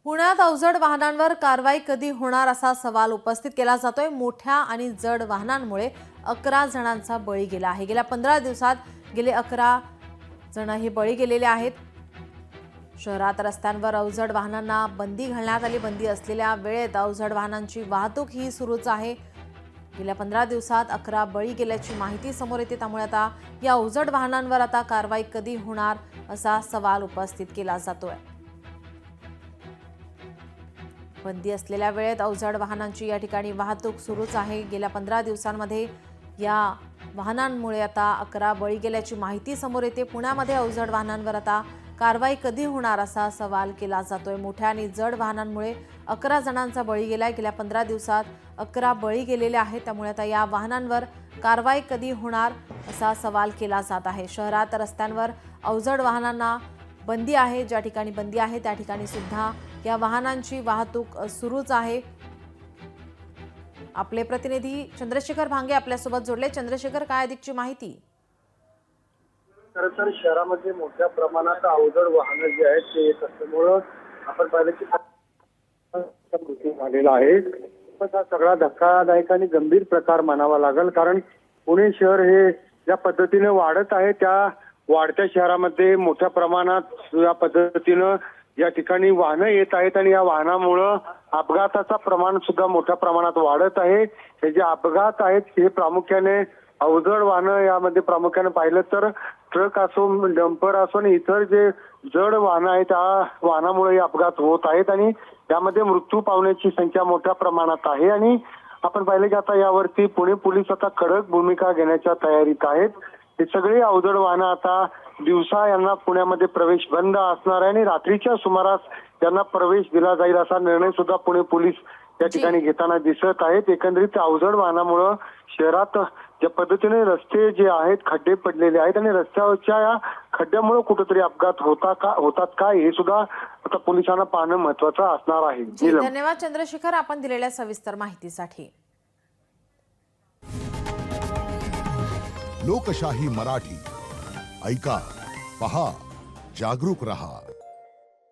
पुण्यात अवजड वाहनांवर कारवाई कधी होणार असा सवाल उपस्थित केला जातोय। मोठ्या आणि जड वाहनांमुळे 11 जणांचा बळी गेला आहे। गेल्या 15 दिवसात गेले 11 जण हे बळी गेलेले आहेत। शहरात रस्त्यांवर अवजड वाहनांना बंदी घालण्यात आली। बंदी असलेल्या वेळेत अवजड वाहनांची वाहतूक ही सुरूच आहे। गेल्या 15 दिवसात 11 बळी गेल्याची माहिती समोर येते। त्यामुळे आता या अवजड वाहनांवर आता कारवाई कधी होणार असा सवाल उपस्थित केला जातोय। बंदी असलेल्या वेळेत अवजड वाहनांची या ठिकाणी वाहतूक सुरूच आहे। गेल्या 15 दिवसांमध्ये या वाहनांमुळे आता 11 बळी गेल्याची माहिती समोर येते। पुण्यामध्ये अवजड वाहनांवर आता कारवाई कधी होणार असा सवाल केला जातोय। मोठ्या आणि जड वाहनांमुळे 11 जणांचा बळी गेलाय। गेल्या 15 दिवसात 11 बळी गेलेले आहेत। त्यामुळे आता या वाहनांवर कारवाई कधी होणार असा सवाल केला जात आहे। शहरात रस्त्यांवर अवजड वाहनांना बंदी आहे। ज्या ठिकाणी बंदी आहे त्या ठिकाणी सुद्धा या वाहनांची वाहतूक सुरूच आहे। आपले प्रतिनिधी चंद्रशेखर भांगे आपल्यासोबत जोडले। चंद्रशेखर, काय अधिकची माहिती? खरं तर शहरामध्ये मोठ्या प्रमाणात अवजड वाहनं जी आहेत ते येत असल्यामुळं आपण पाहिलं की मृत्यू झालेला आहे। पण हा सगळा धक्कादायक आणि गंभीर प्रकार मानावा लागेल, कारण पुणे शहर हे ज्या पद्धतीने वाढत आहे त्या वाढत्या शहरामध्ये मोठ्या प्रमाणात या पद्धतीनं या ठिकाणी वाहनं येत आहेत आणि या वाहनामुळं अपघाताचा प्रमाण सुद्धा मोठ्या प्रमाणात वाढत आहे। हे जे अपघात आहेत हे प्रामुख्याने अवजड वाहनं, यामध्ये प्रामुख्याने पाहिलं तर ट्रक असो, डंपर असो आणि इतर जे जड वाहनं आहेत त्या वाहनामुळे अपघात होत आहेत आणि त्यामध्ये मृत्यू पावण्याची संख्या मोठ्या प्रमाणात आहे। आणि आपण पाहिलं की आता यावरती पुणे पोलीस आता कडक भूमिका घेण्याच्या तयारीत आहेत। हे सगळे अवजड वाहनं आता दिवसा यांना पुण्यामध्ये प्रवेश बंद असणार आहे आणि रात्रीच्या सुमारास यांना प्रवेश दिला जाईल असा निर्णय सुद्धा पुणे पोलीस या ठिकाणी घेताना दिसत आहेत। एकंदरीत अवजड वाहनामुळे शहरात ज्या पद्धतीने रस्ते जे आहेत खड्डे पडलेले आहेत आणि रस्त्यावरच्या या खड्ड्यामुळे कुठेतरी अपघात होतात का हे सुद्धा आता पोलिसांना पाहणं महत्त्वाचं असणार आहे। धन्यवाद चंद्रशेखर, आपण दिलेल्या सविस्तर माहितीसाठी। लोकशाही मराठी ऐका, पहा, जागरूक रहा।